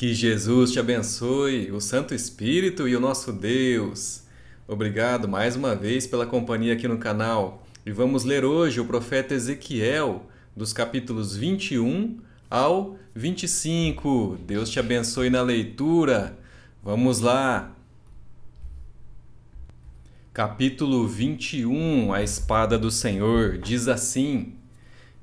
Que Jesus te abençoe, o Santo Espírito e o nosso Deus. Obrigado mais uma vez pela companhia aqui no canal. E vamos ler hoje o profeta Ezequiel, dos capítulos 21 ao 25. Deus te abençoe na leitura. Vamos lá. Capítulo 21, a espada do Senhor, diz assim: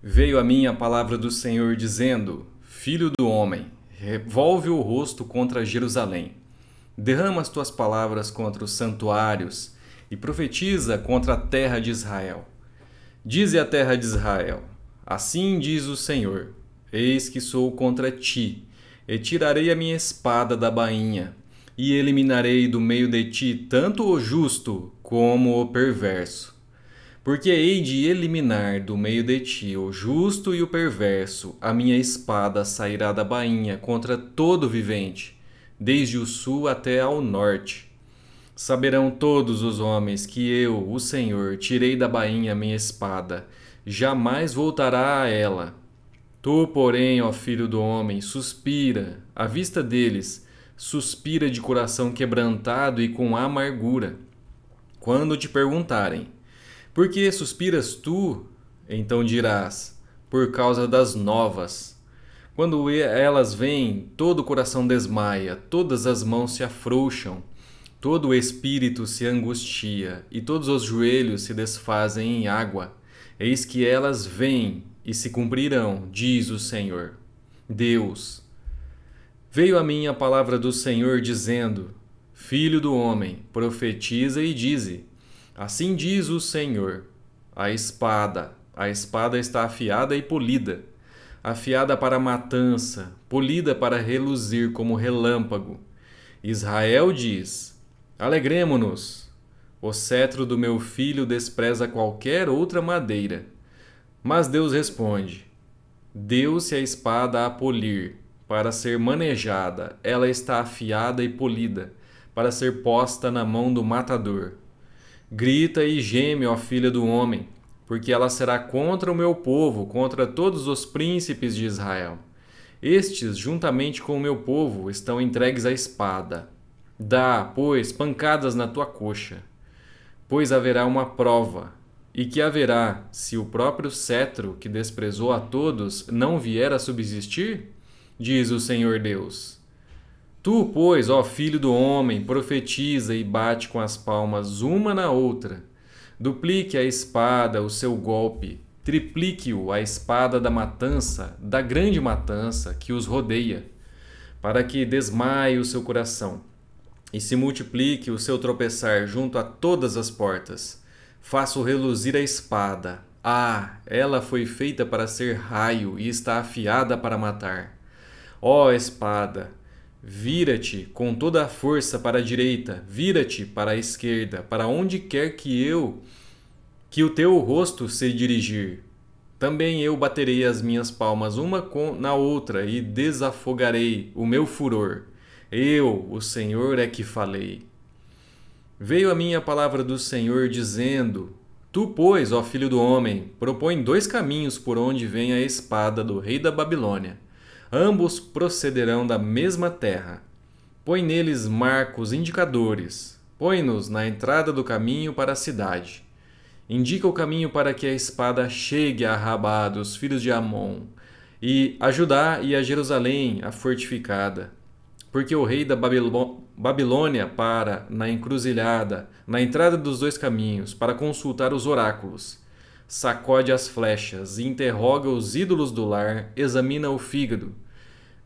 Veio a mim a palavra do Senhor dizendo: Filho do homem, revolve o rosto contra Jerusalém. Derrama as tuas palavras contra os santuários e profetiza contra a terra de Israel. Dize à terra de Israel: Assim diz o Senhor: Eis que sou contra ti, e tirarei a minha espada da bainha, e eliminarei do meio de ti tanto o justo como o perverso. Porque hei de eliminar do meio de ti o justo e o perverso, a minha espada sairá da bainha contra todo vivente, desde o sul até ao norte. Saberão todos os homens que eu, o Senhor, tirei da bainha a minha espada, jamais voltará a ela. Tu, porém, ó filho do homem, suspira, à vista deles, suspira de coração quebrantado e com amargura. Quando te perguntarem: Por que suspiras tu? Então dirás: Por causa das novas. Quando elas vêm, todo o coração desmaia, todas as mãos se afrouxam, todo o espírito se angustia, e todos os joelhos se desfazem em água. Eis que elas vêm e se cumprirão, diz o Senhor. Deus. Veio a mim a palavra do Senhor dizendo: Filho do homem, profetiza e dize: Assim diz o Senhor: a espada está afiada e polida, afiada para a matança, polida para reluzir como relâmpago. Israel diz: Alegremo-nos. O cetro do meu filho despreza qualquer outra madeira. Mas Deus responde: Deu-se a espada a polir, para ser manejada, ela está afiada e polida, para ser posta na mão do matador. Grita e geme, ó filha do homem, porque ela será contra o meu povo, contra todos os príncipes de Israel. Estes, juntamente com o meu povo, estão entregues à espada. Dá, pois, pancadas na tua coxa. Pois haverá uma prova, e que haverá, se o próprio cetro que desprezou a todos não vier a subsistir? Diz o Senhor Deus. Tu, pois, ó filho do homem, profetiza e bate com as palmas uma na outra. Duplique a espada o seu golpe, triplique-o a espada da matança, da grande matança que os rodeia, para que desmaie o seu coração e se multiplique o seu tropeçar junto a todas as portas. Faço reluzir a espada. Ah, ela foi feita para ser raio e está afiada para matar. Ó espada! Vira-te com toda a força para a direita, vira-te para a esquerda, para onde quer que o teu rosto se dirigir. Também eu baterei as minhas palmas uma na outra e desafogarei o meu furor. Eu, o Senhor, é que falei. Veio a mim a palavra do Senhor dizendo: Tu, pois, ó filho do homem, propõe 2 caminhos por onde vem a espada do rei da Babilônia. Ambos procederão da mesma terra. Põe neles marcos indicadores. Põe-nos na entrada do caminho para a cidade. Indica o caminho para que a espada chegue a Rabá dos filhos de Amon, e a Judá e a Jerusalém, a fortificada. Porque o rei da Babilônia para na encruzilhada, na entrada dos 2 caminhos, para consultar os oráculos. Sacode as flechas, interroga os ídolos do lar, examina o fígado.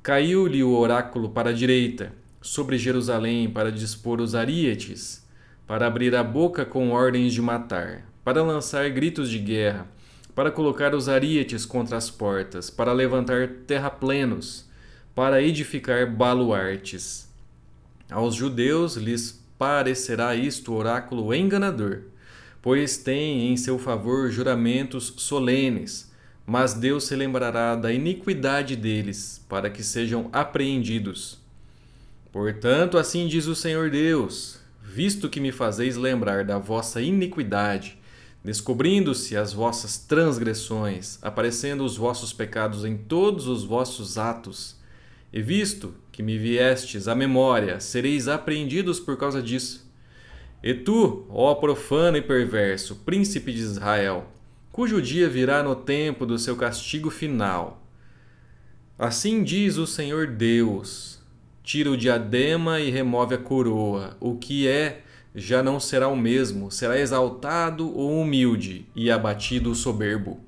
Caiu-lhe o oráculo para a direita, sobre Jerusalém, para dispor os arietes, para abrir a boca com ordens de matar, para lançar gritos de guerra, para colocar os arietes contra as portas, para levantar terraplenos, para edificar baluartes. Aos judeus lhes parecerá isto oráculo enganador, pois tem em seu favor juramentos solenes, mas Deus se lembrará da iniquidade deles, para que sejam apreendidos. Portanto, assim diz o Senhor Deus: visto que me fazeis lembrar da vossa iniquidade, descobrindo-se as vossas transgressões, aparecendo os vossos pecados em todos os vossos atos, E visto que me viestes à memória, sereis apreendidos por causa disso. E tu, ó profano e perverso, príncipe de Israel, cujo dia virá no tempo do seu castigo final. Assim diz o Senhor Deus: tira o diadema e remove a coroa. O que é, já não será o mesmo, será exaltado o humilde e abatido o soberbo.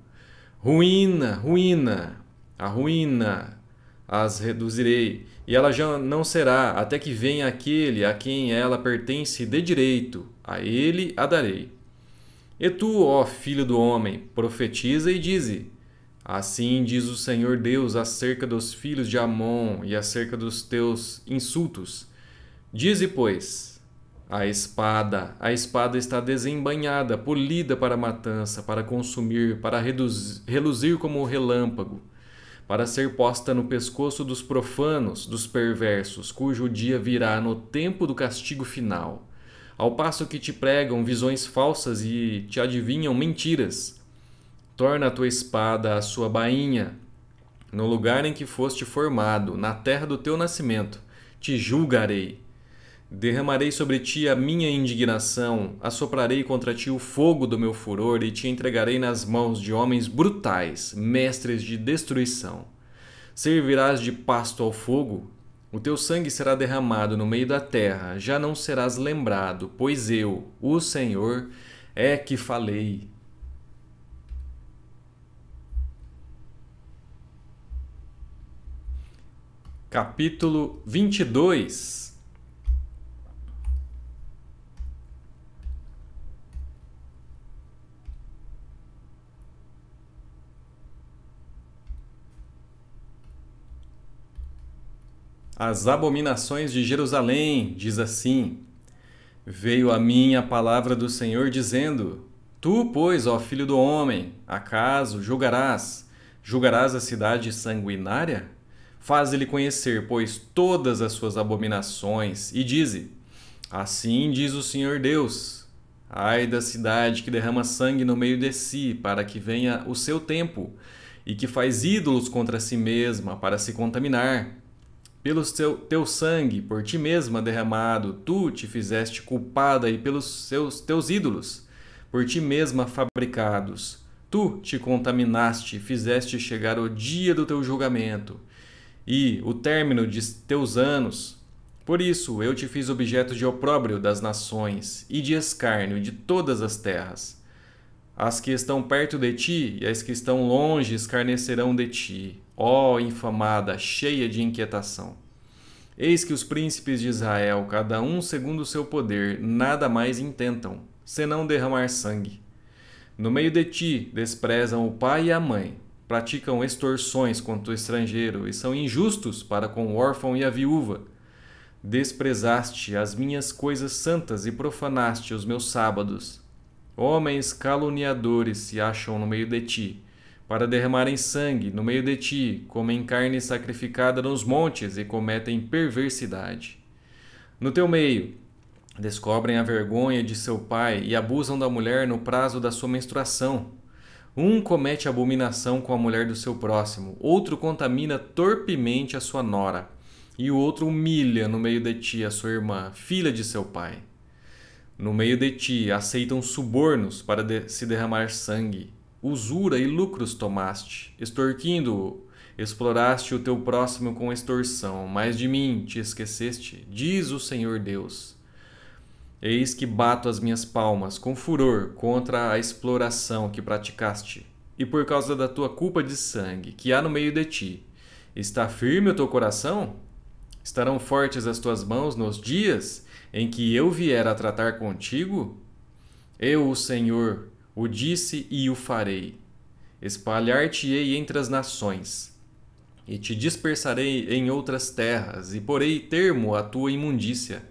Ruína, ruína, a ruína as reduzirei, e ela já não será, até que venha aquele a quem ela pertence de direito, a ele a darei. E tu, ó filho do homem, profetiza e dize: assim diz o Senhor Deus acerca dos filhos de Amon e acerca dos teus insultos. Dize, pois, a espada está desembainhada, polida para a matança, para consumir, para reluzir como o relâmpago, para ser posta no pescoço dos profanos, dos perversos, cujo dia virá no tempo do castigo final, ao passo que te pregam visões falsas e te adivinham mentiras. Torna a tua espada a sua bainha, no lugar em que foste formado, na terra do teu nascimento, te julgarei. Derramarei sobre ti a minha indignação, assoprarei contra ti o fogo do meu furor e te entregarei nas mãos de homens brutais, mestres de destruição. Servirás de pasto ao fogo, o teu sangue será derramado no meio da terra, já não serás lembrado, pois eu, o Senhor, é que falei. Capítulo 22. As abominações de Jerusalém, diz assim: veio a mim a palavra do Senhor dizendo: tu, pois, ó filho do homem, acaso julgarás a cidade sanguinária? Faze-lhe conhecer, pois, todas as suas abominações, e dize: assim diz o Senhor Deus: ai da cidade que derrama sangue no meio de si, para que venha o seu tempo, e que faz ídolos contra si mesma, para se contaminar. Pelo teu sangue, por ti mesma derramado, tu te fizeste culpada, e pelos teus ídolos, por ti mesma fabricados, tu te contaminaste, fizeste chegar o dia do teu julgamento e o término de teus anos. Por isso eu te fiz objeto de opróbrio das nações e de escárnio de todas as terras. As que estão perto de ti e as que estão longe escarnecerão de ti, ó infamada, cheia de inquietação. Eis que os príncipes de Israel, cada um segundo o seu poder, nada mais intentam, senão derramar sangue. No meio de ti desprezam o pai e a mãe, praticam extorsões contra o estrangeiro e são injustos para com o órfão e a viúva. Desprezaste as minhas coisas santas e profanaste os meus sábados. Homens caluniadores se acham no meio de ti, para derramarem sangue no meio de ti, comem carne sacrificada nos montes e cometem perversidade. No teu meio, descobrem a vergonha de seu pai e abusam da mulher no prazo da sua menstruação. Um comete abominação com a mulher do seu próximo, outro contamina torpemente a sua nora, e o outro humilha no meio de ti a sua irmã, filha de seu pai. No meio de ti aceitam subornos para se derramar sangue. Usura e lucros tomaste, extorquindo-o. Exploraste o teu próximo com extorsão, mas de mim te esqueceste, diz o Senhor Deus. Eis que bato as minhas palmas com furor contra a exploração que praticaste, e por causa da tua culpa de sangue que há no meio de ti. Está firme o teu coração? Estarão fortes as tuas mãos nos dias em que eu vier a tratar contigo? Eu, o Senhor, o disse e o farei. Espalhar-te-ei entre as nações, e te dispersarei em outras terras, e porei termo à tua imundícia.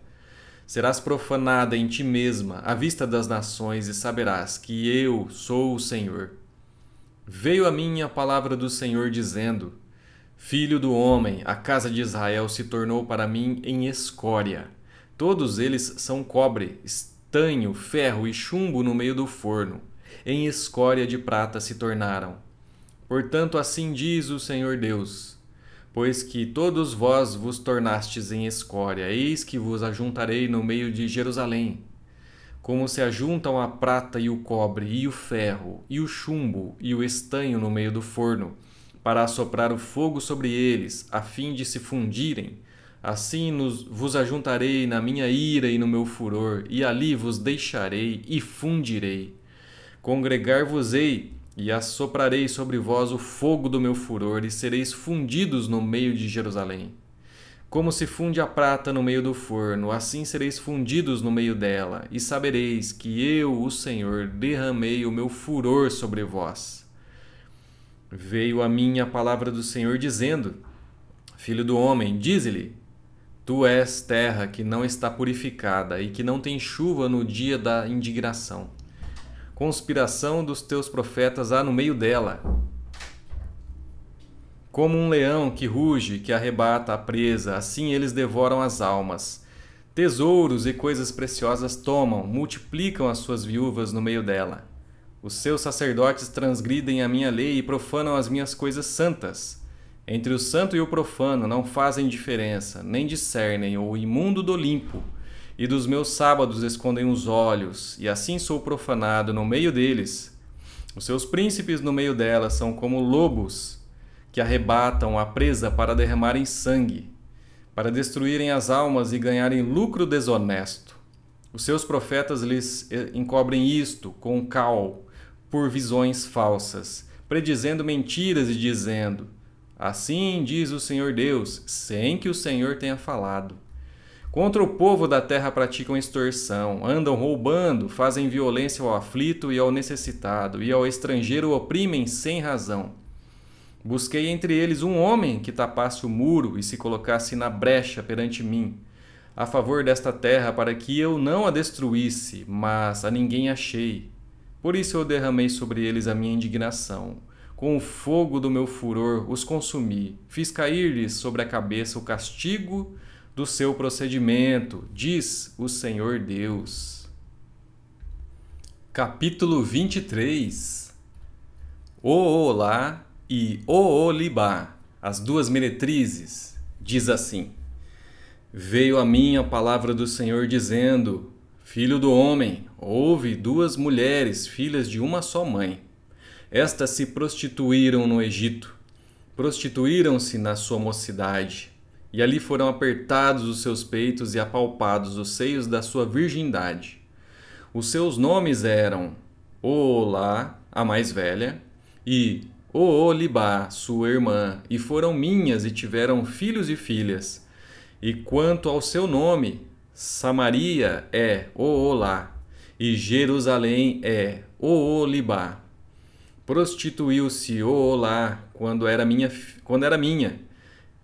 Serás profanada em ti mesma, à vista das nações, e saberás que eu sou o Senhor. Veio a mim a palavra do Senhor dizendo: filho do homem, a casa de Israel se tornou para mim em escória. Todos eles são cobre, estanho, ferro e chumbo no meio do forno. Em escória de prata se tornaram. Portanto, assim diz o Senhor Deus: Pois que todos vós vos tornastes em escória, eis que vos ajuntarei no meio de Jerusalém. Como se ajuntam a prata e o cobre, e o ferro, e o chumbo, e o estanho no meio do forno, para assoprar o fogo sobre eles, a fim de se fundirem, assim vos ajuntarei na minha ira e no meu furor, e ali vos deixarei e fundirei. Congregar-vos-ei, e assoprarei sobre vós o fogo do meu furor, e sereis fundidos no meio de Jerusalém. Como se funde a prata no meio do forno, assim sereis fundidos no meio dela, e sabereis que eu, o Senhor, derramei o meu furor sobre vós. Veio a mim a palavra do Senhor dizendo: Filho do homem, dize-lhe: Tu és terra que não está purificada e que não tem chuva no dia da indignação. Conspiração dos teus profetas há no meio dela. Como um leão que ruge, que arrebata a presa, assim eles devoram as almas. Tesouros e coisas preciosas tomam, multiplicam as suas viúvas no meio dela. Os seus sacerdotes transgridem a minha lei e profanam as minhas coisas santas. Entre o santo e o profano não fazem diferença, nem discernem o imundo do limpo. E dos meus sábados escondem os olhos, e assim sou profanado no meio deles. Os seus príncipes no meio delas são como lobos, que arrebatam a presa para derramarem sangue, para destruírem as almas e ganharem lucro desonesto. Os seus profetas lhes encobrem isto com cal, por visões falsas, predizendo mentiras e dizendo: Assim diz o Senhor Deus, sem que o Senhor tenha falado. Contra o povo da terra praticam extorsão, andam roubando, fazem violência ao aflito e ao necessitado, e ao estrangeiro oprimem sem razão. Busquei entre eles um homem que tapasse o muro e se colocasse na brecha perante mim, a favor desta terra, para que eu não a destruísse, mas a ninguém achei. Por isso eu derramei sobre eles a minha indignação. Com o fogo do meu furor os consumi, fiz cair-lhes sobre a cabeça o castigo do seu procedimento, diz o Senhor Deus. Capítulo 23. Oolá e Oolibá, as duas meretrizes, diz assim: Veio a mim a palavra do Senhor dizendo: Filho do homem, houve duas mulheres, filhas de uma só mãe. Estas se prostituíram no Egito, prostituíram-se na sua mocidade. E ali foram apertados os seus peitos e apalpados os seios da sua virgindade. Os seus nomes eram Oolá, a mais velha, e Oolibá, sua irmã, e foram minhas e tiveram filhos e filhas. E quanto ao seu nome, Samaria é Oolá, e Jerusalém é Oolibá. Prostituiu-se Oolá quando era minha.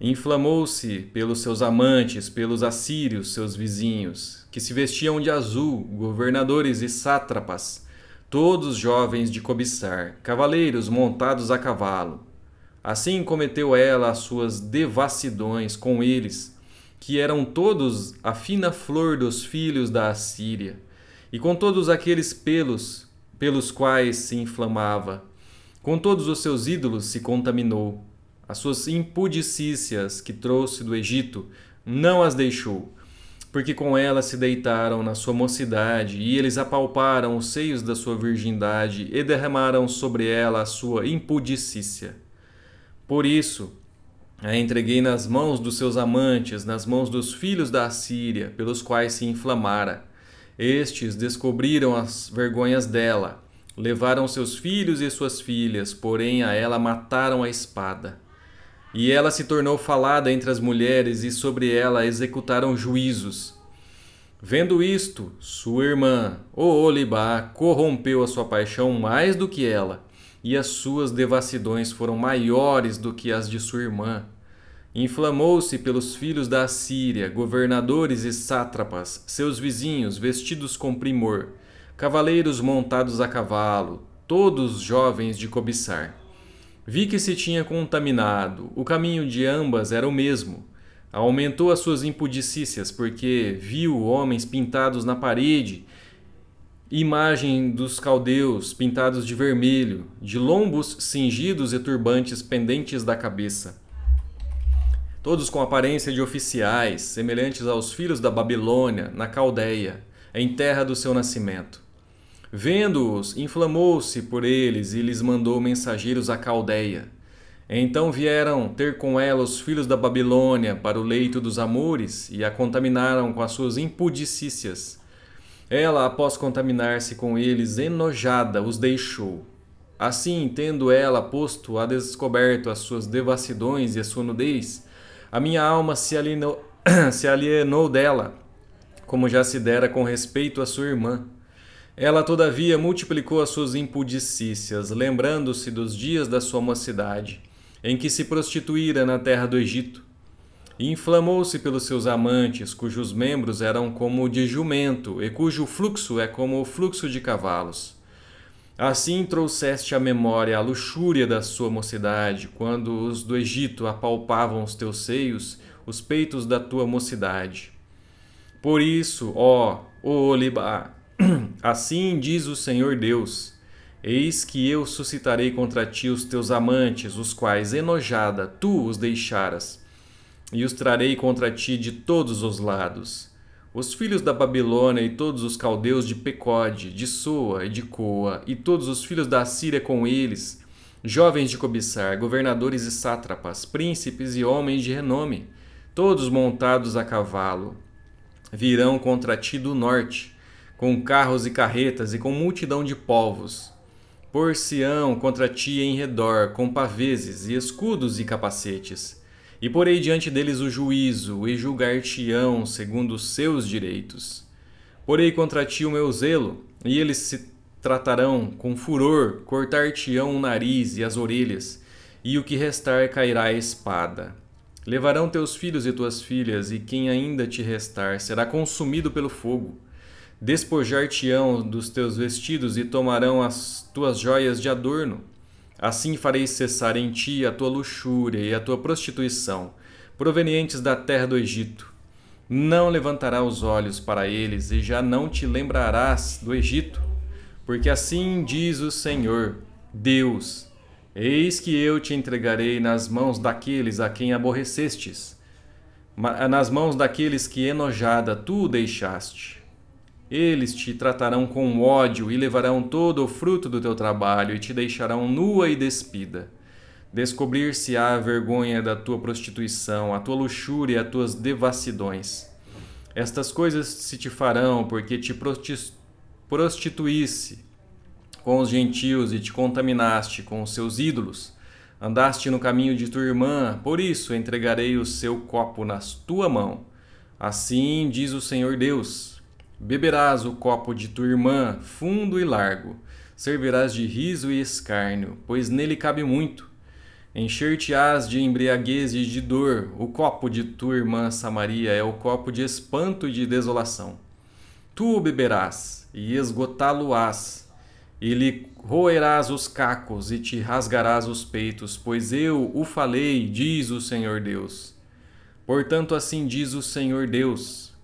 Inflamou-se pelos seus amantes, pelos assírios, seus vizinhos, que se vestiam de azul, governadores e sátrapas, todos jovens de cobiçar, cavaleiros montados a cavalo. Assim cometeu ela as suas devassidões com eles, que eram todos a fina flor dos filhos da Assíria, e com todos aqueles pelos quais se inflamava. Com todos os seus ídolos se contaminou. As suas impudicícias que trouxe do Egito não as deixou, porque com elas se deitaram na sua mocidade, e eles apalparam os seios da sua virgindade e derramaram sobre ela a sua impudicícia. Por isso, a entreguei nas mãos dos seus amantes, nas mãos dos filhos da Assíria, pelos quais se inflamara. Estes descobriram as vergonhas dela, levaram seus filhos e suas filhas, porém a ela mataram a espada. E ela se tornou falada entre as mulheres, e sobre ela executaram juízos. Vendo isto, sua irmã, Oolibá, corrompeu a sua paixão mais do que ela, e as suas devassidões foram maiores do que as de sua irmã. Inflamou-se pelos filhos da Assíria, governadores e sátrapas, seus vizinhos vestidos com primor, cavaleiros montados a cavalo, todos jovens de cobiçar. Vi que se tinha contaminado, o caminho de ambas era o mesmo. Aumentou as suas impudicícias, porque viu homens pintados na parede, imagem dos caldeus pintados de vermelho, de lombos cingidos e turbantes pendentes da cabeça. todos com aparência de oficiais, semelhantes aos filhos da Babilônia, na Caldeia, em terra do seu nascimento. Vendo-os, inflamou-se por eles e lhes mandou mensageiros à Caldeia. Então vieram ter com ela os filhos da Babilônia para o leito dos amores e a contaminaram com as suas impudicícias. Ela, após contaminar-se com eles, enojada, os deixou. Assim, tendo ela posto a descoberto as suas devassidões e a sua nudez, a minha alma se alienou dela, como já se dera com respeito à sua irmã. Ela, todavia, multiplicou as suas impudicícias, lembrando-se dos dias da sua mocidade, em que se prostituíra na terra do Egito. E inflamou-se pelos seus amantes, cujos membros eram como o de jumento, e cujo fluxo é como o fluxo de cavalos. Assim trouxeste à memória a luxúria da sua mocidade, quando os do Egito apalpavam os teus seios, os peitos da tua mocidade. Por isso, ó Oholibá, assim diz o Senhor Deus: eis que eu suscitarei contra ti os teus amantes, os quais, enojada, tu os deixaras, e os trarei contra ti de todos os lados. Os filhos da Babilônia e todos os caldeus de Pecode, de Soa e de Coa, e todos os filhos da Assíria com eles, jovens de cobiçar, governadores e sátrapas, príncipes e homens de renome, todos montados a cavalo, virão contra ti do norte, com carros e carretas e com multidão de povos. Por-se-ão contra ti em redor, com paveses e escudos e capacetes. E porei diante deles o juízo, e julgar-te-ão segundo os seus direitos. Porei contra ti o meu zelo, e eles se tratarão com furor, cortar-te-ão o nariz e as orelhas, e o que restar cairá a espada. Levarão teus filhos e tuas filhas, e quem ainda te restar será consumido pelo fogo. Despojar-te-ão dos teus vestidos, e tomarão as tuas joias de adorno. Assim farei cessar em ti a tua luxúria e a tua prostituição, provenientes da terra do Egito. Não levantarás os olhos para eles, e já não te lembrarás do Egito, porque assim diz o Senhor, Deus: eis que eu te entregarei nas mãos daqueles a quem aborrecestes, nas mãos daqueles que enojada tu deixaste. Eles te tratarão com ódio e levarão todo o fruto do teu trabalho e te deixarão nua e despida. Descobrir-se-á a vergonha da tua prostituição, a tua luxúria e as tuas devassidões. Estas coisas se te farão porque te prostituísse com os gentios e te contaminaste com os seus ídolos. Andaste no caminho de tua irmã, por isso entregarei o seu copo na tua mão. Assim diz o Senhor Deus: beberás o copo de tua irmã, fundo e largo, servirás de riso e escárnio, pois nele cabe muito. Encher-te-ás de embriaguez e de dor, o copo de tua irmã Samaria é o copo de espanto e de desolação. Tu o beberás, e esgotá-lo-ás, e lhe roerás os cacos, e te rasgarás os peitos, pois eu o falei, diz o Senhor Deus. Portanto, assim diz o Senhor Deus: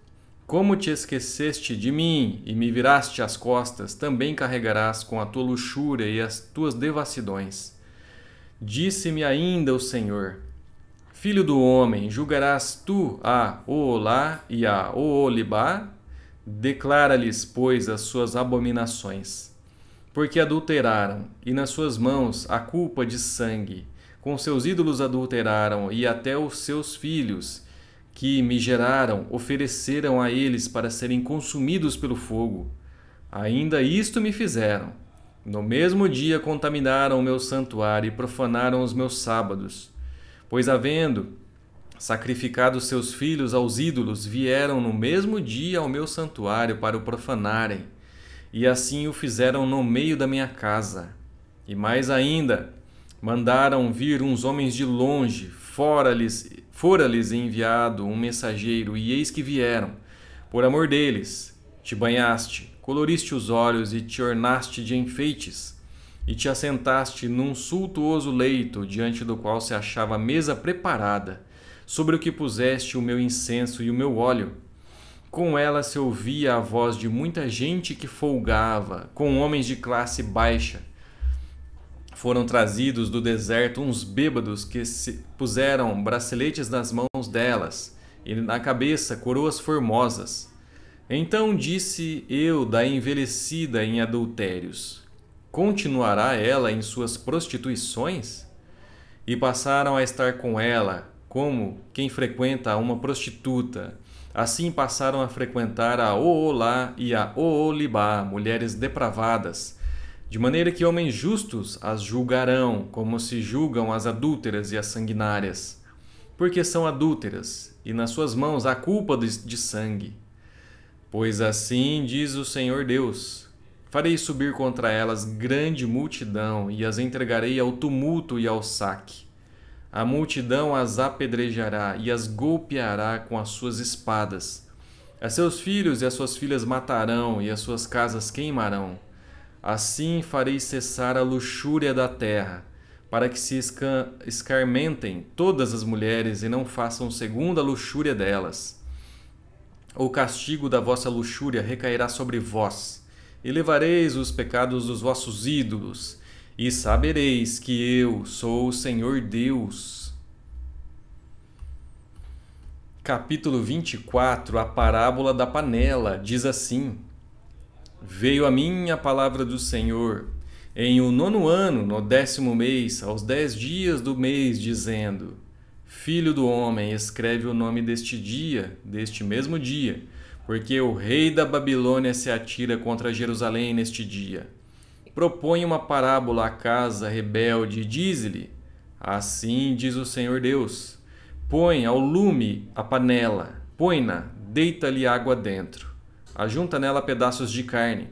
como te esqueceste de mim e me viraste as costas, também carregarás com a tua luxúria e as tuas devassidões. Disse-me ainda o Senhor: filho do homem, julgarás tu a Oholá e a Oholibá? Declara-lhes, pois, as suas abominações. Porque adulteraram, e nas suas mãos a culpa de sangue. Com seus ídolos adulteraram, e até os seus filhos, que me geraram, ofereceram a eles para serem consumidos pelo fogo. Ainda isto me fizeram. No mesmo dia contaminaram o meu santuário e profanaram os meus sábados. Pois, havendo sacrificado seus filhos aos ídolos, vieram no mesmo dia ao meu santuário para o profanarem. E assim o fizeram no meio da minha casa. E mais ainda, mandaram vir uns homens de longe, fora-lhes enviado um mensageiro, e eis que vieram. Por amor deles, te banhaste, coloriste os olhos e te ornaste de enfeites, e te assentaste num suntuoso leito, diante do qual se achava a mesa preparada, sobre o que puseste o meu incenso e o meu óleo. Com ela se ouvia a voz de muita gente que folgava, com homens de classe baixa, Foram trazidos do deserto uns bêbados que se puseram braceletes nas mãos delas e na cabeça coroas formosas. Então disse eu da envelhecida em adultérios: continuará ela em suas prostituições? E passaram a estar com ela, como quem frequenta uma prostituta. Assim passaram a frequentar a Oolá e a Oolibá, mulheres depravadas, de maneira que homens justos as julgarão, como se julgam as adúlteras e as sanguinárias, porque são adúlteras, e nas suas mãos há culpa de sangue. Pois assim diz o Senhor Deus: farei subir contra elas grande multidão e as entregarei ao tumulto e ao saque. A multidão as apedrejará e as golpeará com as suas espadas. A seus filhos e as suas filhas matarão e as suas casas queimarão. Assim farei cessar a luxúria da terra, para que se escarmentem todas as mulheres e não façam segundo a luxúria delas. O castigo da vossa luxúria recairá sobre vós, e levareis os pecados dos vossos ídolos, e sabereis que eu sou o Senhor Deus. Capítulo 24, a parábola da panela, diz assim: Veio a mim a palavra do Senhor, em o 9º ano, no 10º mês, aos 10 dias do mês, dizendo: Filho do homem, escreve o nome deste dia, deste mesmo dia, porque o rei da Babilônia se atira contra Jerusalém neste dia. Propõe uma parábola à casa rebelde e diz-lhe: Assim diz o Senhor Deus: Põe ao lume a panela, põe-na, deita-lhe água dentro. Ajunta nela pedaços de carne,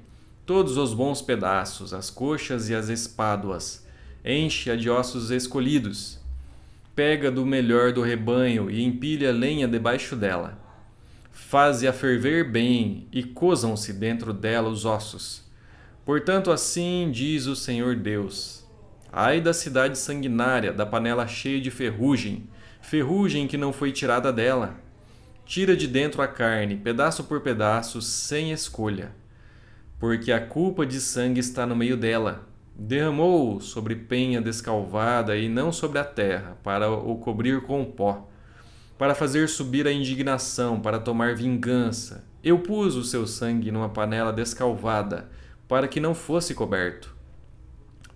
todos os bons pedaços, as coxas e as espáduas. Enche-a de ossos escolhidos. Pega do melhor do rebanho e empilha lenha debaixo dela. Faze-a ferver bem e cozam-se dentro dela os ossos. Portanto, assim diz o Senhor Deus: Ai da cidade sanguinária, da panela cheia de ferrugem, ferrugem que não foi tirada dela. Tira de dentro a carne, pedaço por pedaço, sem escolha. Porque a culpa de sangue está no meio dela. Derramou-o sobre penha descalvada e não sobre a terra, para o cobrir com pó, para fazer subir a indignação, para tomar vingança. Eu pus o seu sangue numa panela descalvada, para que não fosse coberto.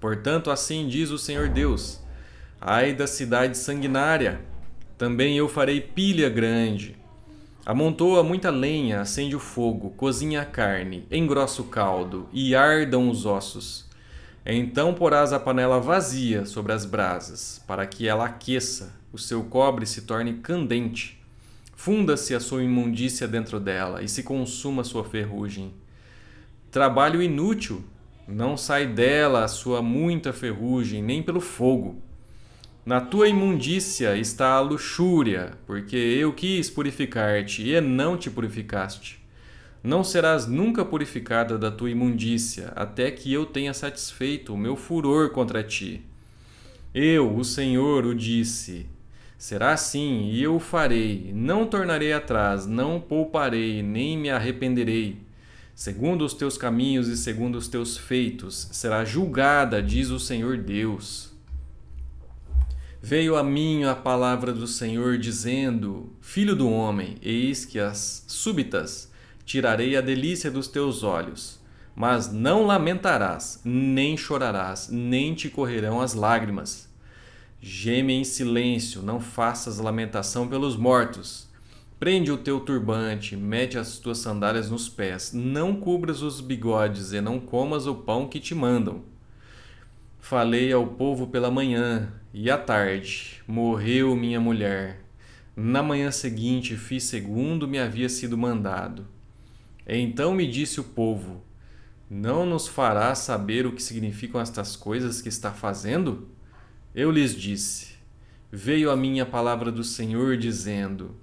Portanto, assim diz o Senhor Deus: Ai da cidade sanguinária! Também eu farei pilha grande. Amontoa muita lenha, acende o fogo, cozinha a carne, engrossa o caldo, e ardam os ossos. Então porás a panela vazia sobre as brasas, para que ela aqueça, o seu cobre se torne candente. Funda-se a sua imundícia dentro dela, e se consuma a sua ferrugem. Trabalho inútil, não sai dela a sua muita ferrugem, nem pelo fogo. Na tua imundícia está a luxúria, porque eu quis purificar-te, e não te purificaste. Não serás nunca purificada da tua imundícia, até que eu tenha satisfeito o meu furor contra ti. Eu, o Senhor, o disse. Será assim, e eu o farei. Não tornarei atrás, não pouparei, nem me arrependerei. Segundo os teus caminhos e segundo os teus feitos, será julgada, diz o Senhor Deus. Veio a mim a palavra do Senhor, dizendo: Filho do homem, eis que as súbitas tirarei a delícia dos teus olhos, mas não lamentarás, nem chorarás, nem te correrão as lágrimas. Geme em silêncio, não faças lamentação pelos mortos. Prende o teu turbante, mete as tuas sandálias nos pés, não cubras os bigodes e não comas o pão que te mandam. Falei ao povo pela manhã, e à tarde morreu minha mulher. Na manhã seguinte fiz segundo me havia sido mandado. Então me disse o povo: Não nos farás saber o que significam estas coisas que está fazendo? Eu lhes disse: Veio a mim a palavra do Senhor, dizendo: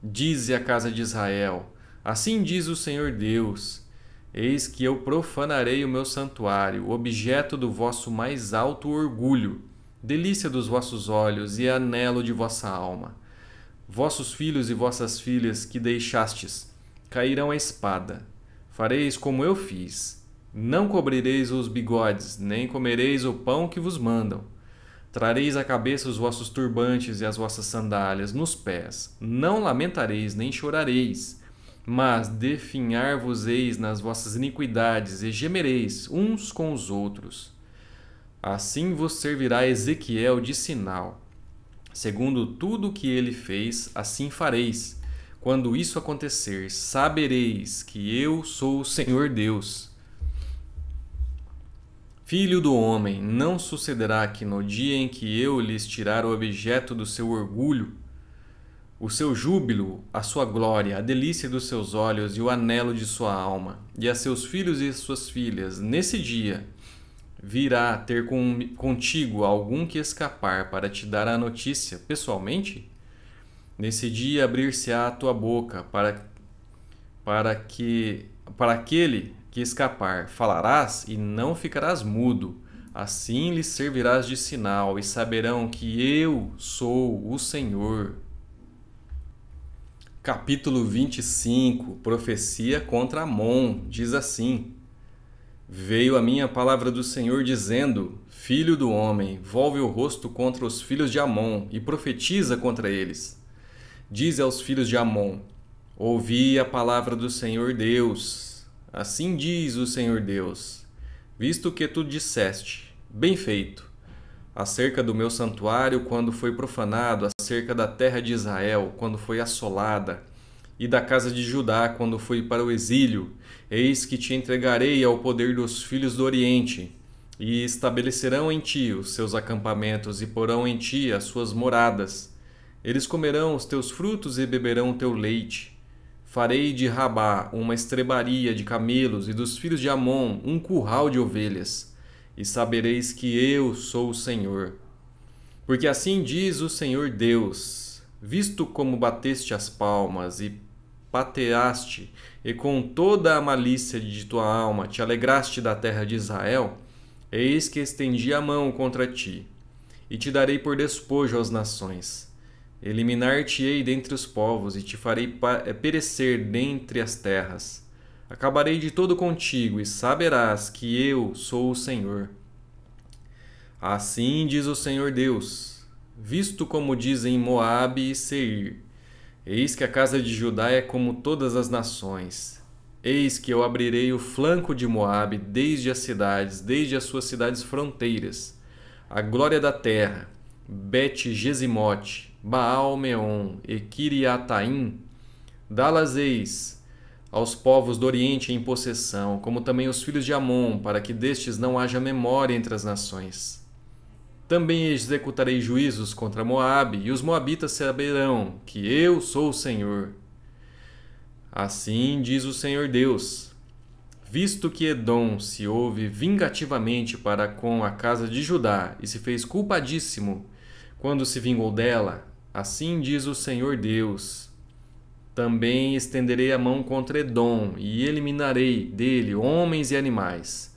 Dize à casa de Israel: Assim diz o Senhor Deus: Eis que eu profanarei o meu santuário, objeto do vosso mais alto orgulho, delícia dos vossos olhos e anelo de vossa alma. Vossos filhos e vossas filhas que deixastes cairão à espada. Fareis como eu fiz. Não cobrireis os bigodes, nem comereis o pão que vos mandam. Trareis à cabeça os vossos turbantes e as vossas sandálias nos pés. Não lamentareis, nem chorareis, mas definhar-vos-eis nas vossas iniquidades e gemereis uns com os outros. Assim vos servirá Ezequiel de sinal. Segundo tudo o que ele fez, assim fareis. Quando isso acontecer, sabereis que eu sou o Senhor Deus. Filho do homem, não sucederá que no dia em que eu lhes tirar o objeto do seu orgulho, o seu júbilo, a sua glória, a delícia dos seus olhos e o anelo de sua alma, e a seus filhos e suas filhas, nesse dia virá ter contigo algum que escapar para te dar a notícia pessoalmente? Nesse dia abrir-se-á a tua boca para aquele que escapar, falarás e não ficarás mudo. Assim lhes servirás de sinal e saberão que eu sou o Senhor. Capítulo 25. Profecia contra Amon. Diz assim: Veio a minha palavra do Senhor dizendo: Filho do homem, volve o rosto contra os filhos de Amon e profetiza contra eles. Dize aos filhos de Amon: Ouvi a palavra do Senhor Deus. Assim diz o Senhor Deus: Visto que tu disseste, bem feito, acerca do meu santuário quando foi profanado, acerca da terra de Israel quando foi assolada, e da casa de Judá quando foi para o exílio, eis que te entregarei ao poder dos filhos do Oriente, e estabelecerão em ti os seus acampamentos e porão em ti as suas moradas. Eles comerão os teus frutos e beberão o teu leite. Farei de Rabá uma estrebaria de camelos e dos filhos de Amon um curral de ovelhas. E sabereis que eu sou o Senhor. Porque assim diz o Senhor Deus: visto como bateste as palmas e pateaste, e com toda a malícia de tua alma te alegraste da terra de Israel, eis que estendi a mão contra ti, e te darei por despojo às nações. Eliminar-te-ei dentre os povos, e te farei perecer dentre as terras. Acabarei de todo contigo, e saberás que eu sou o Senhor. Assim diz o Senhor Deus: visto como dizem Moabe e Seir, eis que a casa de Judá é como todas as nações. Eis que eu abrirei o flanco de Moabe desde as cidades, desde as suas cidades fronteiras. A glória da terra, Bet-Gesimote, Baal-Meon e Kiriataim, dá-las eis aos povos do Oriente em possessão, como também os filhos de Amon, para que destes não haja memória entre as nações. Também executarei juízos contra Moabe, e os moabitas saberão que eu sou o Senhor. Assim diz o Senhor Deus: visto que Edom se houve vingativamente para com a casa de Judá e se fez culpadíssimo quando se vingou dela, assim diz o Senhor Deus: também estenderei a mão contra Edom e eliminarei dele homens e animais.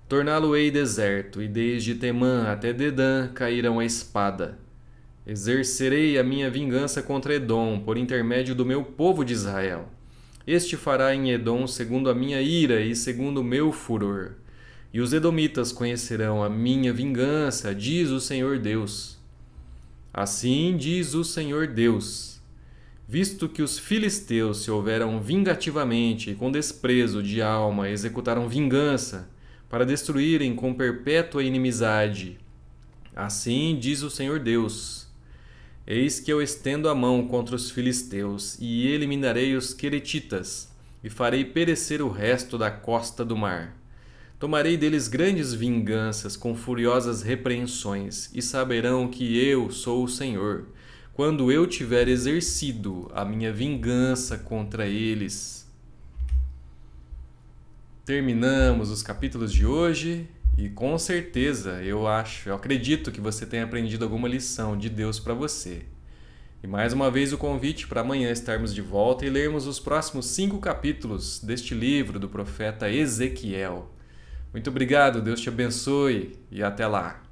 Torná-lo-ei deserto, e desde Temã até Dedã cairão a espada. Exercerei a minha vingança contra Edom por intermédio do meu povo de Israel. Este fará em Edom segundo a minha ira e segundo o meu furor. E os edomitas conhecerão a minha vingança, diz o Senhor Deus. Assim diz o Senhor Deus: visto que os filisteus se houveram vingativamente e com desprezo de alma executaram vingança, para destruírem com perpétua inimizade, assim diz o Senhor Deus: eis que eu estendo a mão contra os filisteus, e eliminarei os queretitas, e farei perecer o resto da costa do mar. Tomarei deles grandes vinganças com furiosas repreensões, e saberão que eu sou o Senhor, quando eu tiver exercido a minha vingança contra eles. Terminamos os capítulos de hoje e com certeza eu acredito que você tenha aprendido alguma lição de Deus para você. E mais uma vez o convite para amanhã estarmos de volta e lermos os próximos 5 capítulos deste livro do profeta Ezequiel. Muito obrigado, Deus te abençoe e até lá!